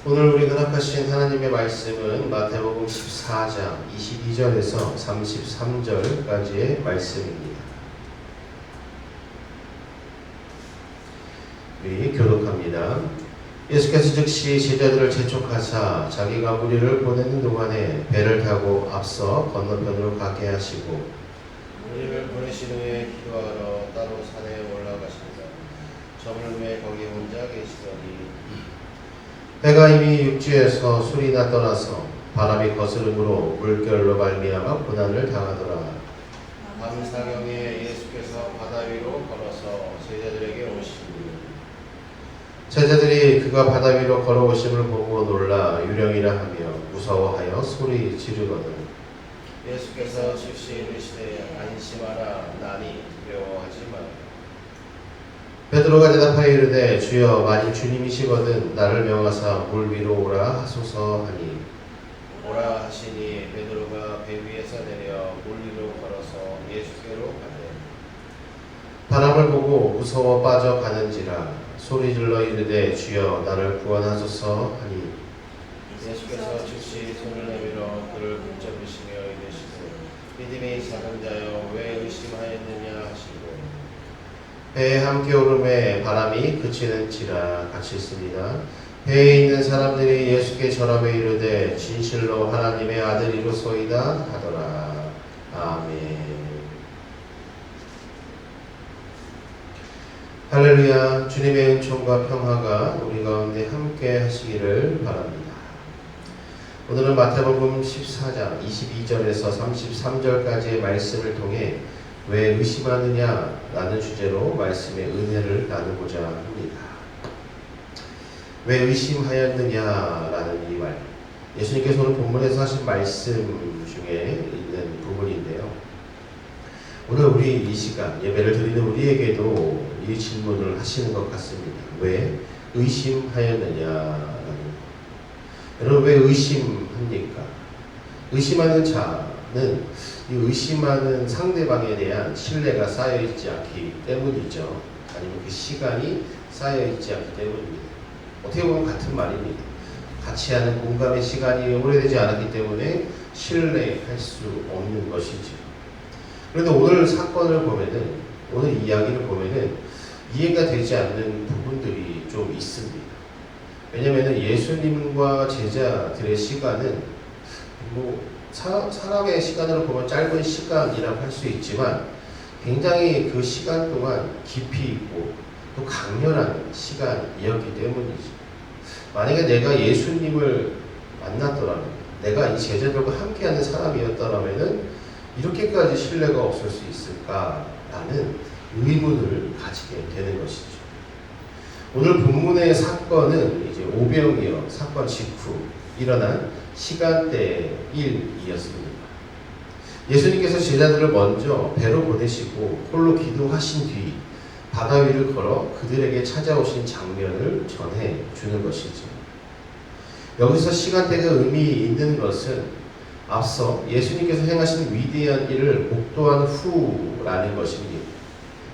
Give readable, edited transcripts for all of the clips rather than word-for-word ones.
오늘 우리 허락하신 하나님의 말씀은 마태복음 14장 22절에서 33절까지의 말씀입니다. 우리 교독합니다. 예수께서 즉시 제자들을 재촉하사 자기가 무리를 보내는 동안에 배를 타고 앞서 건너편으로 가게 하시고 무리를 보내신 후에 기도하러 따로 산에 올라가십니다. 저물매 거기 혼자 계시더니 해가 이미 육지에서 술이나 떠나서 바람이 거스름으로 물결로 말미암아 고난을 당하더라. 밤사경에 예수께서 바다 위로 걸어서 제자들에게 오시니 제자들이 그가 바다 위로 걸어오심을 보고 놀라 유령이라 하며 무서워하여 소리 지르거든 예수께서 즉시 이르시되 안심하라 나니 두려워하지 마라. 베드로가 대답하여 이르되 주여 만일 주님이시거든 나를 명하사 물 위로 오라 하소서 하니 오라 하시니 베드로가 배 위에서 내려 물 위로 걸어서 예수께로 가되 바람을 보고 무서워 빠져가는지라 소리질러 이르되 주여 나를 구원하소서 하니 예수께서 즉시 손을 내밀어 그를 붙잡으시며 이르시되 믿음이 작은 자여 왜 의심하였느냐 하시고 배에 함께 오름에 바람이 그치는지라 같이 있습니다. 배에 있는 사람들이 예수께 절하며 이르되 진실로 하나님의 아들이로소이다 하더라. 아멘. 할렐루야. 주님의 은총과 평화가 우리 가운데 함께 하시기를 바랍니다. 오늘은 마태복음 14장 22절에서 33절까지의 말씀을 통해 왜 의심하느냐 라는 주제로 말씀의 은혜를 나누고자 합니다. 왜 의심하였느냐 라는 이 말, 예수님께서 오늘 본문에서 하신 말씀 중에 있는 부분인데요. 오늘 우리 이 시간 예배를 드리는 우리에게도 이 질문을 하시는 것 같습니다. 왜 의심하였느냐 라는 것. 여러분 왜 의심합니까? 의심하는 자는 이 의심하는 상대방에 대한 신뢰가 쌓여있지 않기 때문이죠. 아니면 그 시간이 쌓여있지 않기 때문입니다. 어떻게 보면 같은 말입니다. 같이 하는 공감의 시간이 오래되지 않았기 때문에 신뢰할 수 없는 것이죠. 그런데 오늘 사건을 보면은, 오늘 이야기를 보면은 이해가 되지 않는 부분들이 좀 있습니다. 왜냐면은 예수님과 제자들의 시간은 사람의 시간으로 보면 짧은 시간이라고 할 수 있지만 굉장히 그 시간 동안 깊이 있고 또 강렬한 시간이었기 때문이죠. 만약에 내가 예수님을 만났더라면, 내가 이 제자들과 함께하는 사람이었더라면 이렇게까지 신뢰가 없을 수 있을까라는 의문을 가지게 되는 것이죠. 오늘 본문의 사건은 이제 오병이어 사건 직후 일어난 시간대의 일이었습니다. 예수님께서 제자들을 먼저 배로 보내시고 홀로 기도하신 뒤 바다 위를 걸어 그들에게 찾아오신 장면을 전해주는 것이죠. 여기서 시간대가 의미 있는 것은 앞서 예수님께서 행하신 위대한 일을 목도한 후라는 것입니다.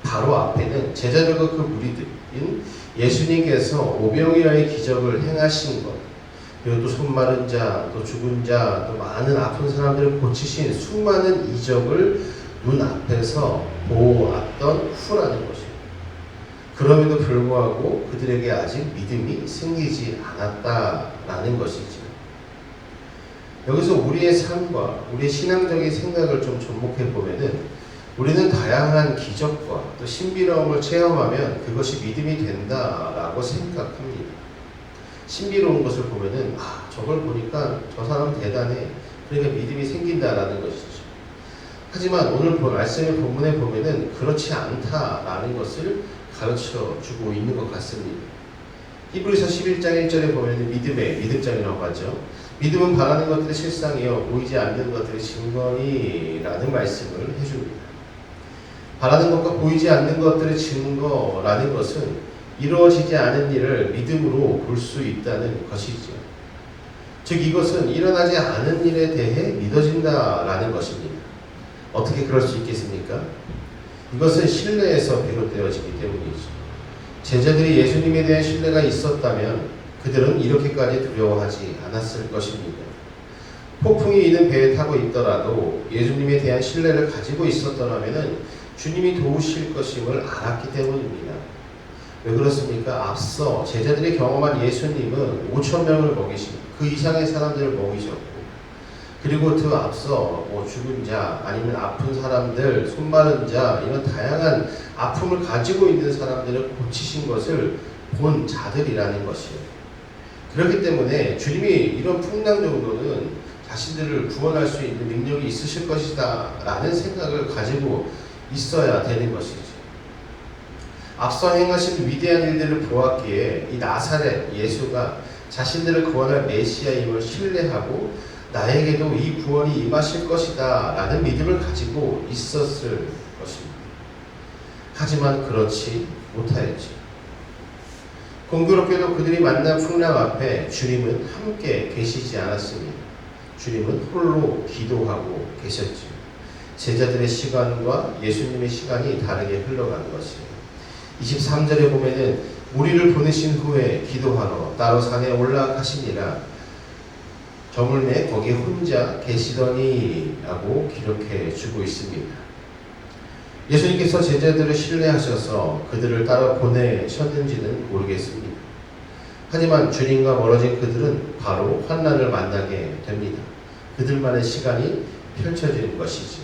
바로 앞에는 제자들과 그 무리들인 예수님께서 오병이어의 기적을 행하신 것, 그리고 또 손 마른 자, 또 죽은 자, 또 많은 아픈 사람들을 고치신 수많은 이적을 눈앞에서 보았던 후라는 것입니다. 그럼에도 불구하고 그들에게 아직 믿음이 생기지 않았다라는 것이죠. 여기서 우리의 삶과 우리의 신앙적인 생각을 좀 접목해 보면은 우리는 다양한 기적과 또 신비로움을 체험하면 그것이 믿음이 된다라고 생각합니다. 신비로운 것을 보면은 저걸 보니까 저 사람 대단해, 그러니까 믿음이 생긴다라는 것이죠. 하지만 오늘 말씀의 본문에 보면은 그렇지 않다라는 것을 가르쳐 주고 있는 것 같습니다. 히브리서 11장 1절에 보면은 믿음의 믿음장이라고 하죠. 믿음은 바라는 것들의 실상이요 보이지 않는 것들의 증거니라는 말씀을 해줍니다. 바라는 것과 보이지 않는 것들의 증거라는 것은 이루어지지 않은 일을 믿음으로 볼 수 있다는 것이죠. 즉 이것은 일어나지 않은 일에 대해 믿어진다라는 것입니다. 어떻게 그럴 수 있겠습니까? 이것은 신뢰에서 비롯되어지기 때문이죠. 제자들이 예수님에 대한 신뢰가 있었다면 그들은 이렇게까지 두려워하지 않았을 것입니다. 폭풍이 있는 배에 타고 있더라도 예수님에 대한 신뢰를 가지고 있었더라면 주님이 도우실 것임을 알았기 때문입니다. 왜 그렇습니까? 앞서 제자들이 경험한 예수님은 5천 명을 먹이시고 그 이상의 사람들을 먹이셨고, 그리고 그 앞서 죽은 자 아니면 아픈 사람들, 손 마른 자, 이런 다양한 아픔을 가지고 있는 사람들을 고치신 것을 본 자들이라는 것이에요. 그렇기 때문에 주님이 이런 풍랑 정도는 자신들을 구원할 수 있는 능력이 있으실 것이다 라는 생각을 가지고 있어야 되는 것이죠. 앞서 행하신 위대한 일들을 보았기에 이 나사렛 예수가 자신들을 구원할 메시아임을 신뢰하고 나에게도 이 구원이 임하실 것이다 라는 믿음을 가지고 있었을 것입니다. 하지만 그렇지 못하였지. 공교롭게도 그들이 만난 풍랑 앞에 주님은 함께 계시지 않았습니다. 주님은 홀로 기도하고 계셨죠. 제자들의 시간과 예수님의 시간이 다르게 흘러가는 것이에요. 23절에 보면은 무리를 보내신 후에 기도하러 따로 산에 올라가시니라 저물매 거기 혼자 계시더니 라고 기록해 주고 있습니다. 예수님께서 제자들을 신뢰하셔서 그들을 따라 보내셨는지는 모르겠습니다. 하지만 주님과 멀어진 그들은 바로 환난을 만나게 됩니다. 그들만의 시간이 펼쳐지는 것이죠.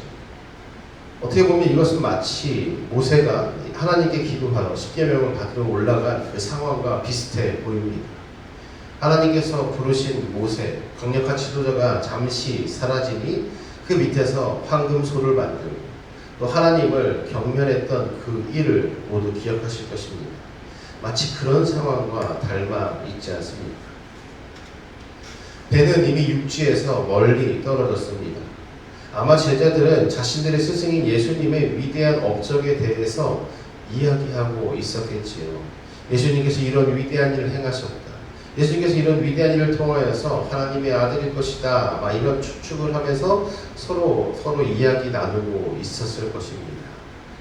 어떻게 보면 이것은 마치 모세가 하나님께 기도하러 십계명을 받으러 올라간 그 상황과 비슷해 보입니다. 하나님께서 부르신 모세, 강력한 지도자가 잠시 사라지니 그 밑에서 황금소를 만들고 또 하나님을 경멸했던 그 일을 모두 기억하실 것입니다. 마치 그런 상황과 닮아 있지 않습니까? 배는 이미 육지에서 멀리 떨어졌습니다. 아마 제자들은 자신들의 스승인 예수님의 위대한 업적에 대해서 이야기하고 있었겠지요. 예수님께서 이런 위대한 일을 행하셨다. 예수님께서 이런 위대한 일을 통하여서 하나님의 아들일 것이다. 막 이런 추측을 하면서 서로 이야기 나누고 있었을 것입니다.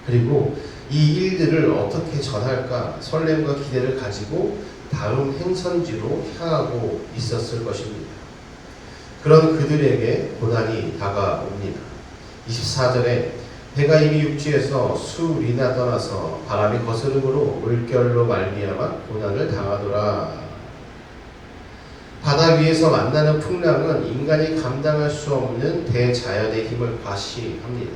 그리고 이 일들을 어떻게 전할까 설렘과 기대를 가지고 다음 행선지로 향하고 있었을 것입니다. 그런 그들에게 고난이 다가옵니다. 24절에 해가 이미 육지에서 수리나 떠나서 바람이 거스름으로 물결로 말미암아 고난을 당하더라. 바다 위에서 만나는 풍랑은 인간이 감당할 수 없는 대자연의 힘을 과시합니다.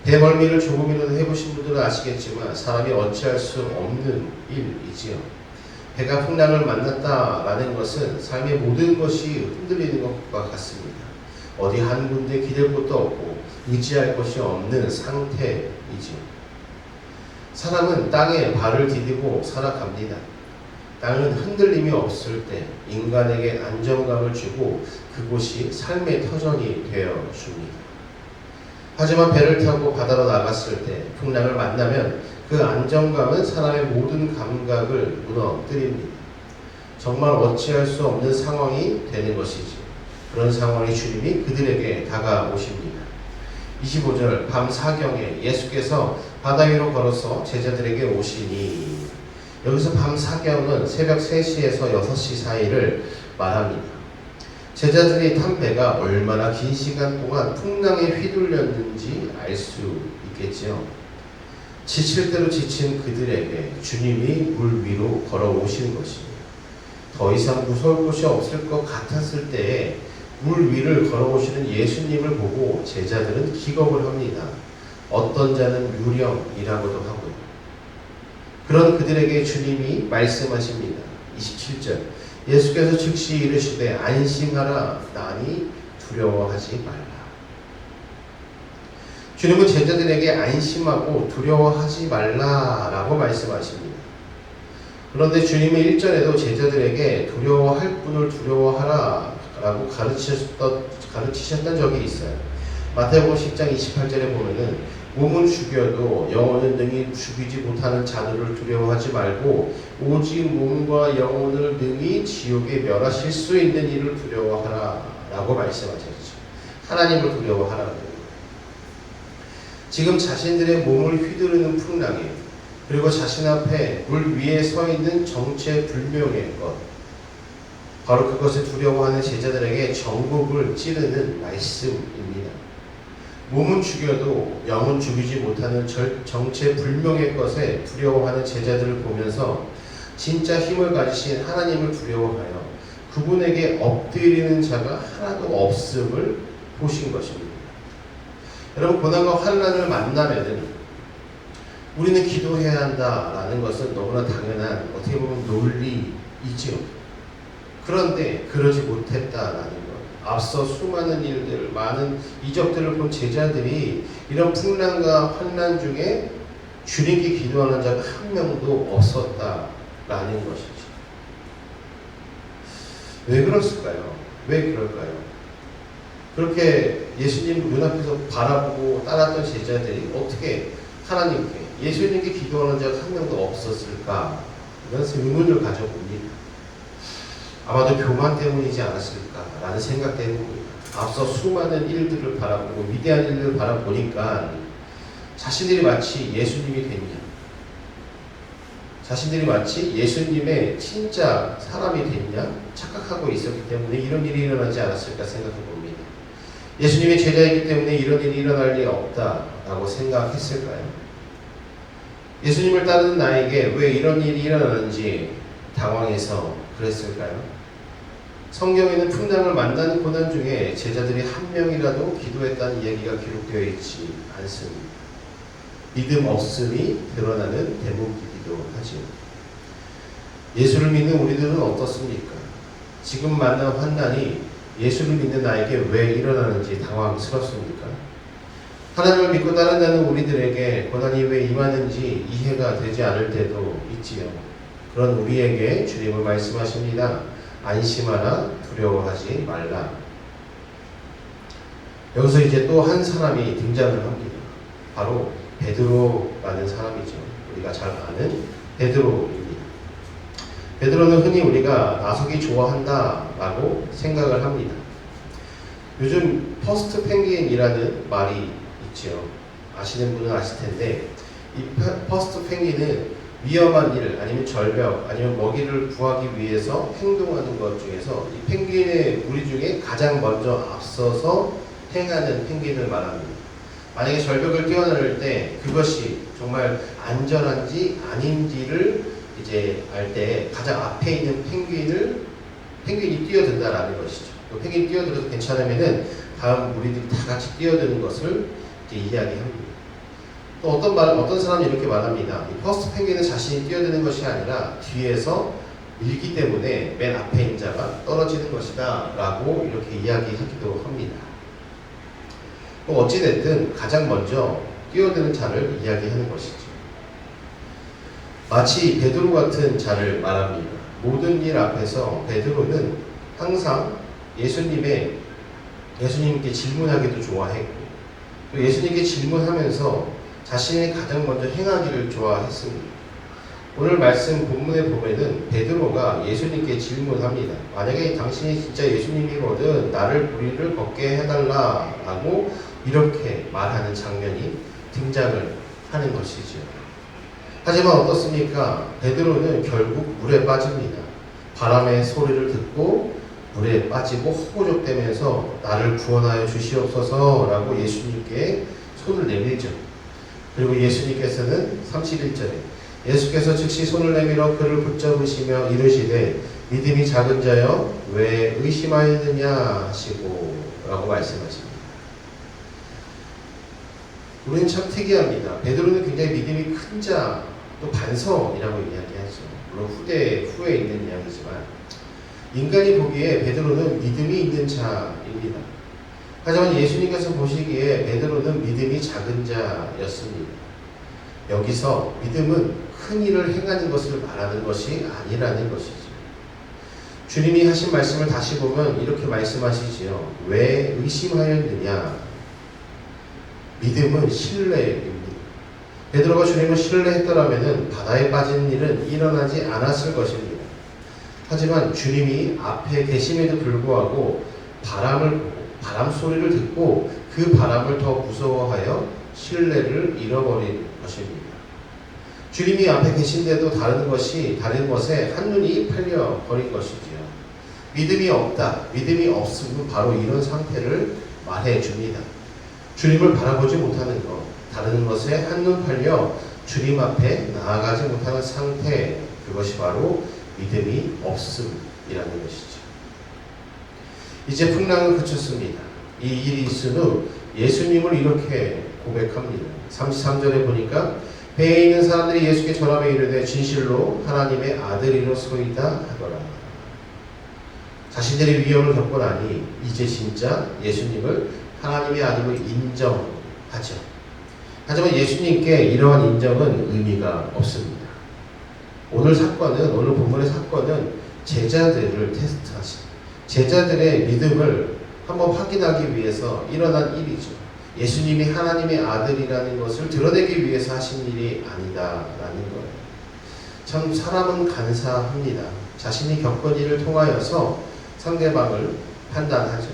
배멀미를 조금이라도 해보신 분들은 아시겠지만 사람이 어찌할 수 없는 일이지요. 배가 풍랑을 만났다라는 것은 삶의 모든 것이 흔들리는 것과 같습니다. 어디 한 군데 기댈 곳도 없고 의지할 것이 없는 상태이지요. 사람은 땅에 발을 디디고 살아갑니다. 땅은 흔들림이 없을 때 인간에게 안정감을 주고 그곳이 삶의 터전이 되어 줍니다. 하지만 배를 타고 바다로 나갔을 때 풍랑을 만나면 그 안정감은 사람의 모든 감각을 무너뜨립니다. 정말 어찌할 수 없는 상황이 되는 것이지. 그런 상황에 주님이 그들에게 다가오십니다. 25절 밤 사경에 예수께서 바다 위로 걸어서 제자들에게 오시니, 여기서 밤 사경은 새벽 3시에서 6시 사이를 말합니다. 제자들이 탄 배가 얼마나 긴 시간 동안 풍랑에 휘둘렸는지 알 수 있겠지요. 지칠 대로 지친 그들에게 주님이 물 위로 걸어오시는 것입니다. 더 이상 무서울 곳이 없을 것 같았을 때에 물 위를 걸어오시는 예수님을 보고 제자들은 기겁을 합니다. 어떤 자는 유령이라고도 하고요. 그런 그들에게 주님이 말씀하십니다. 27절 예수께서 즉시 이르시되 안심하라 나니 두려워하지 말라. 주님은 제자들에게 안심하고 두려워하지 말라라고 말씀하십니다. 그런데 주님은 1절에도 제자들에게 두려워할 분을 두려워하라 라고 가르치셨던 적이 있어요. 마태복음 10장 28절에 보면은 몸은 죽여도 영혼은 능히 죽이지 못하는 자들을 두려워하지 말고 오직 몸과 영혼을 능히 지옥에 멸하실 수 있는 이를 두려워하라 라고 말씀하셨죠. 하나님을 두려워하라. 지금 자신들의 몸을 휘두르는 풍랑에 그리고 자신 앞에 물 위에 서 있는 정체불명의 것, 바로 그것을 두려워하는 제자들에게 전곡을 찌르는 말씀입니다. 몸은 죽여도 영은 죽이지 못하는 정체불명의 것에 두려워하는 제자들을 보면서 진짜 힘을 가지신 하나님을 두려워하여 그분에게 엎드리는 자가 하나도 없음을 보신 것입니다. 여러분, 고난과 환난을 만나면은 우리는 기도해야 한다라는 것은 너무나 당연한, 어떻게 보면 논리이지요. 그런데 그러지 못했다라는 것, 앞서 수많은 일들, 많은 이적들을 본 제자들이 이런 풍랑과 환난 중에 주님께 기도하는 자가 한 명도 없었다라는 것이죠. 왜 그랬을까요? 왜 그럴까요? 그렇게 예수님 눈앞에서 바라보고 따랐던 제자들이 어떻게 하나님께, 예수님께 기도하는 자가 한 명도 없었을까? 이런 의문을 가져봅니다. 아마도 교만 때문이지 않았을까라는 생각 때문입니다. 앞서 수많은 일들을 바라보고 위대한 일들을 바라보니까 자신들이 마치 예수님이 됐냐, 자신들이 마치 예수님의 진짜 사람이 됐냐 착각하고 있었기 때문에 이런 일이 일어나지 않았을까 생각해 봅니다. 예수님의 제자이기 때문에 이런 일이 일어날 리 없다라고 생각했을까요? 예수님을 따르는 나에게 왜 이런 일이 일어나는지 당황해서 그랬을까요? 성경에는 풍랑을 만나는 고난 중에 제자들이 한 명이라도 기도했다는 이야기가 기록되어 있지 않습니다. 믿음 없음이 드러나는 대목이기도 하지요. 예수를 믿는 우리들은 어떻습니까? 지금 만난 환난이 예수를 믿는 나에게 왜 일어나는지 당황스럽습니까? 하나님을 믿고 따른다는 우리들에게 고난이 왜 임하는지 이해가 되지 않을 때도 있지요. 그런 우리에게 주님은 말씀하십니다. 안심하라, 두려워하지 말라. 여기서 이제 또 한 사람이 등장을 합니다. 바로 베드로라는 사람이죠. 우리가 잘 아는 베드로입니다. 베드로는 흔히 우리가 나서기 좋아한다라고 생각을 합니다. 요즘 퍼스트 펭귄이라는 말이 있죠. 아시는 분은 아실 텐데, 이 퍼스트 펭귄은 위험한 일, 아니면 절벽, 아니면 먹이를 구하기 위해서 행동하는 것 중에서 이 펭귄의 무리 중에 가장 먼저 앞서서 행하는 펭귄을 말합니다. 만약에 절벽을 뛰어넘을 때 그것이 정말 안전한지 아닌지를 이제 알 때 가장 앞에 있는 펭귄이 뛰어든다라는 것이죠. 펭귄이 뛰어들어도 괜찮으면은 다음 무리들이 다 같이 뛰어드는 것을 이제 이야기합니다. 또 어떤 사람이 이렇게 말합니다. 이 퍼스트 펭귄은 자신이 뛰어드는 것이 아니라 뒤에서 밀기 때문에 맨 앞에 있는 자가 떨어지는 것이다 라고 이렇게 이야기하기도 합니다. 또 어찌됐든 가장 먼저 뛰어드는 자를 이야기하는 것이죠. 마치 베드로 같은 자를 말합니다. 모든 일 앞에서 베드로는 항상 예수님께 질문하기도 좋아했고, 또 예수님께 질문하면서 자신이 가장 먼저 행하기를 좋아했습니다. 오늘 말씀 본문에 보면은 베드로가 예수님께 질문합니다. 만약에 당신이 진짜 예수님이거든 나를 무리를 걷게 해달라 라고 이렇게 말하는 장면이 등장을 하는 것이죠. 하지만 어떻습니까? 베드로는 결국 물에 빠집니다. 바람의 소리를 듣고 물에 빠지고 허우적대면서 나를 구원하여 주시옵소서 라고 예수님께 손을 내밀죠. 그리고 예수님께서는 31절에 예수께서 즉시 손을 내밀어 그를 붙잡으시며 이르시되 믿음이 작은 자여 왜 의심하였느냐 하시고 라고 말씀하십니다. 우리는 참 특이합니다. 베드로는 굉장히 믿음이 큰 자, 또 반성이라고 이야기하죠. 물론 후에 있는 이야기지만 인간이 보기에 베드로는 믿음이 있는 자입니다. 하지만 예수님께서 보시기에 베드로는 믿음이 작은 자였습니다. 여기서 믿음은 큰 일을 행하는 것을 말하는 것이 아니라는 것이죠. 주님이 하신 말씀을 다시 보면 이렇게 말씀하시지요. 왜 의심하였느냐? 믿음은 신뢰입니다. 베드로가 주님을 신뢰했더라면 바다에 빠지는 일은 일어나지 않았을 것입니다. 하지만 주님이 앞에 계심에도 불구하고 바람을 보고 바람 소리를 듣고 그 바람을 더 무서워하여 신뢰를 잃어버린 것입니다. 주님이 앞에 계신데도 다른 것에 한눈이 팔려버린 것이지요. 믿음이 없다, 믿음이 없으면 바로 이런 상태를 말해줍니다. 주님을 바라보지 못하는 것, 다른 것에 한눈 팔려 주님 앞에 나아가지 못하는 상태, 그것이 바로 믿음이 없음이라는 것이죠. 이제 풍랑은 그쳤습니다. 이 일이 있은 후 예수님을 이렇게 고백합니다. 33절에 보니까 배에 있는 사람들이 예수께 전함에 이르되 진실로 하나님의 아들이로소이다 하더라. 자신들이 위험을 겪고 나니 이제 진짜 예수님을 하나님의 아들로 인정하죠. 하지만 예수님께 이러한 인정은 의미가 없습니다. 오늘 본문의 사건은 제자들을 테스트하신, 제자들의 믿음을 한번 확인하기 위해서 일어난 일이죠. 예수님이 하나님의 아들이라는 것을 드러내기 위해서 하신 일이 아니다라는 거예요. 참 사람은 간사합니다. 자신이 겪은 일을 통하여서 상대방을 판단하죠.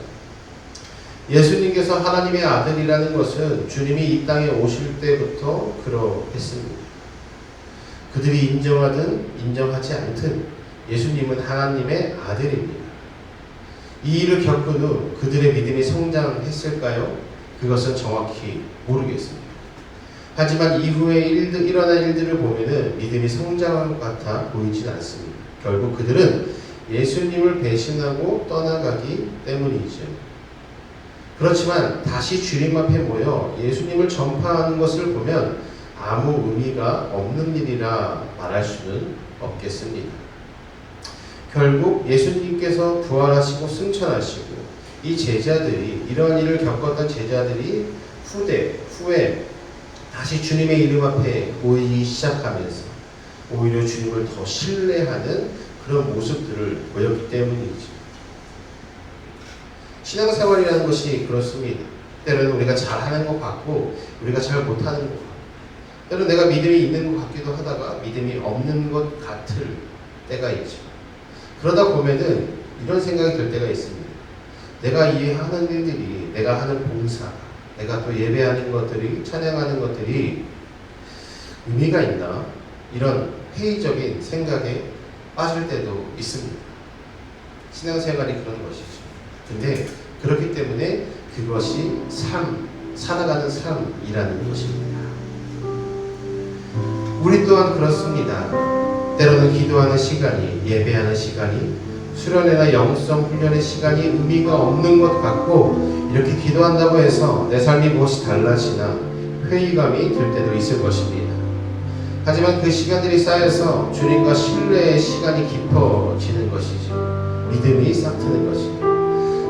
예수님께서 하나님의 아들이라는 것은 주님이 이 땅에 오실 때부터 그러했습니다. 그들이 인정하든 인정하지 않든 예수님은 하나님의 아들입니다. 이 일을 겪은 후 그들의 믿음이 성장했을까요? 그것은 정확히 모르겠습니다. 하지만 이후에 일어난 일들을 보면은 믿음이 성장한 것 같아 보이진 않습니다. 결국 그들은 예수님을 배신하고 떠나가기 때문이죠. 그렇지만 다시 주님 앞에 모여 예수님을 전파하는 것을 보면 아무 의미가 없는 일이라 말할 수는 없겠습니다. 결국 예수님께서 부활하시고 승천하시고 이 제자들이, 이러한 일을 겪었던 제자들이 후에 다시 주님의 이름 앞에 모이기 시작하면서 오히려 주님을 더 신뢰하는 그런 모습들을 보였기 때문이죠. 신앙생활이라는 것이 그렇습니다. 때로는 우리가 잘하는 것 같고 우리가 잘 못하는 것 같고, 때로는 내가 믿음이 있는 것 같기도 하다가 믿음이 없는 것 같을 때가 있죠. 그러다 보면은 이런 생각이 들 때가 있습니다. 내가 이해하는 일들이, 내가 하는 봉사, 내가 또 예배하는 것들이, 찬양하는 것들이 의미가 있나? 이런 회의적인 생각에 빠질 때도 있습니다. 신앙생활이 그런 것이죠. 근데 그렇기 때문에 그것이 살아가는 삶이라는 것입니다. 우리 또한 그렇습니다. 때로는 기도하는 시간이, 예배하는 시간이, 수련회나 영성 훈련의 시간이 의미가 없는 것 같고, 이렇게 기도한다고 해서 내 삶이 무엇이 달라지나 회의감이 들 때도 있을 것입니다. 하지만 그 시간들이 쌓여서 주님과 신뢰의 시간이 깊어지는 것이지, 믿음이 싹트는 것이죠.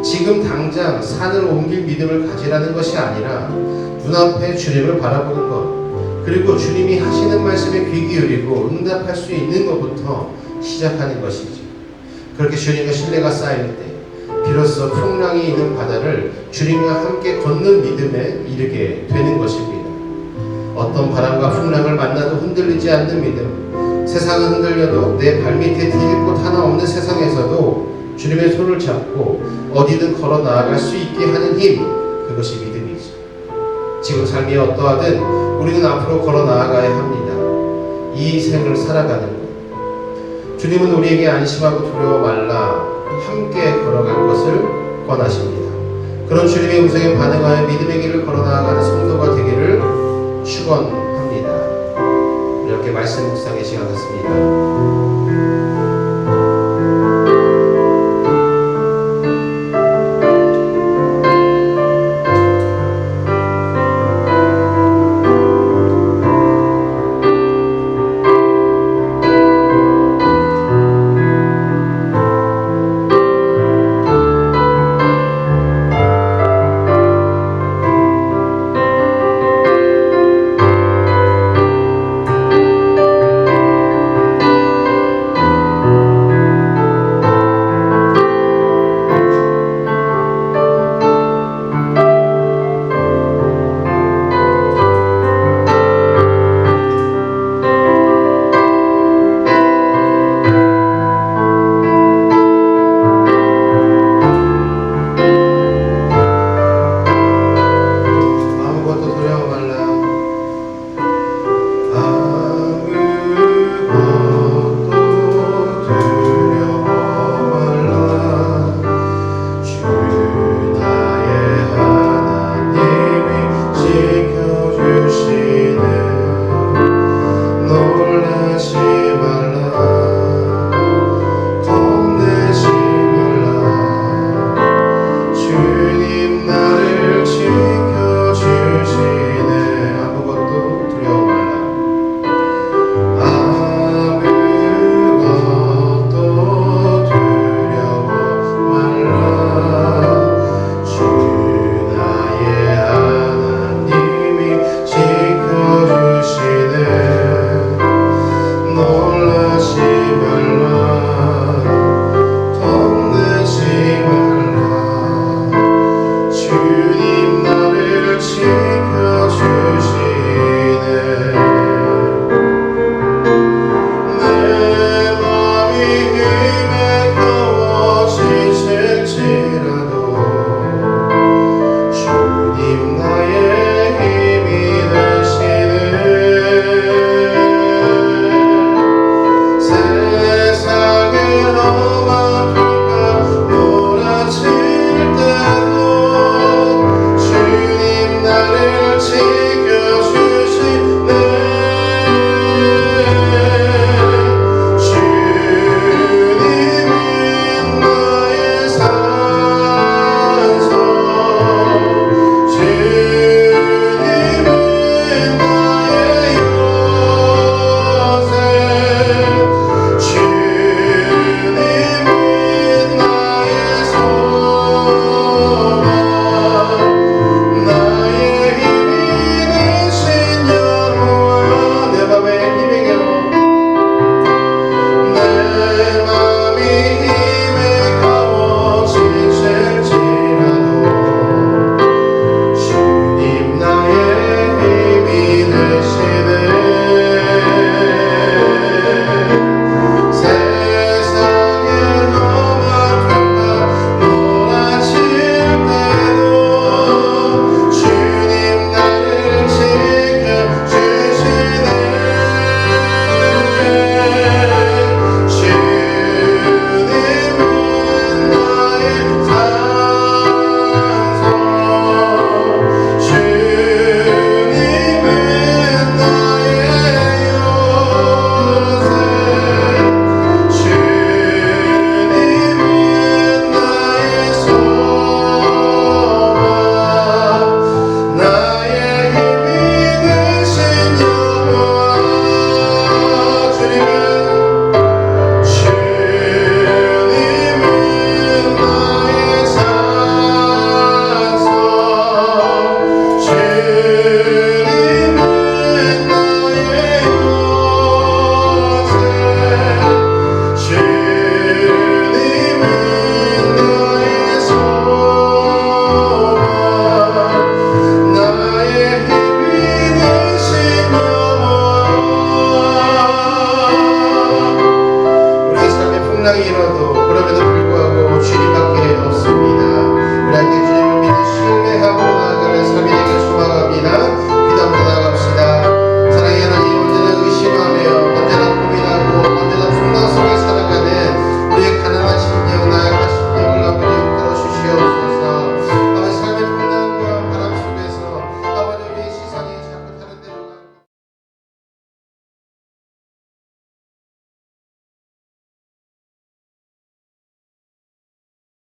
지금 당장 산을 옮길 믿음을 가지라는 것이 아니라 눈앞에 주님을 바라보는 것, 그리고 주님이 하시는 말씀에 귀 기울이고 응답할 수 있는 것부터 시작하는 것이지. 그렇게 주님과 신뢰가 쌓일 때 비로소 풍랑이 있는 바다를 주님과 함께 걷는 믿음에 이르게 되는 것입니다. 어떤 바람과 풍랑을 만나도 흔들리지 않는 믿음, 세상은 흔들려도 내 발밑에 디딜 곳 하나 없는 세상에서도 주님의 손을 잡고 어디든 걸어 나아갈 수 있게 하는 힘, 그것이 믿음이지. 지금 삶이 어떠하든 우리는 앞으로 걸어 나아가야 합니다. 이 생을 살아가는 것, 주님은 우리에게 안심하고 두려워 말라 함께 걸어갈 것을 권하십니다. 그런 주님의 음성에 반응하여 믿음의 길을 걸어 나아가는 성도가 되기를 축원합니다. 이렇게 말씀 묵상의 시간 같습니다.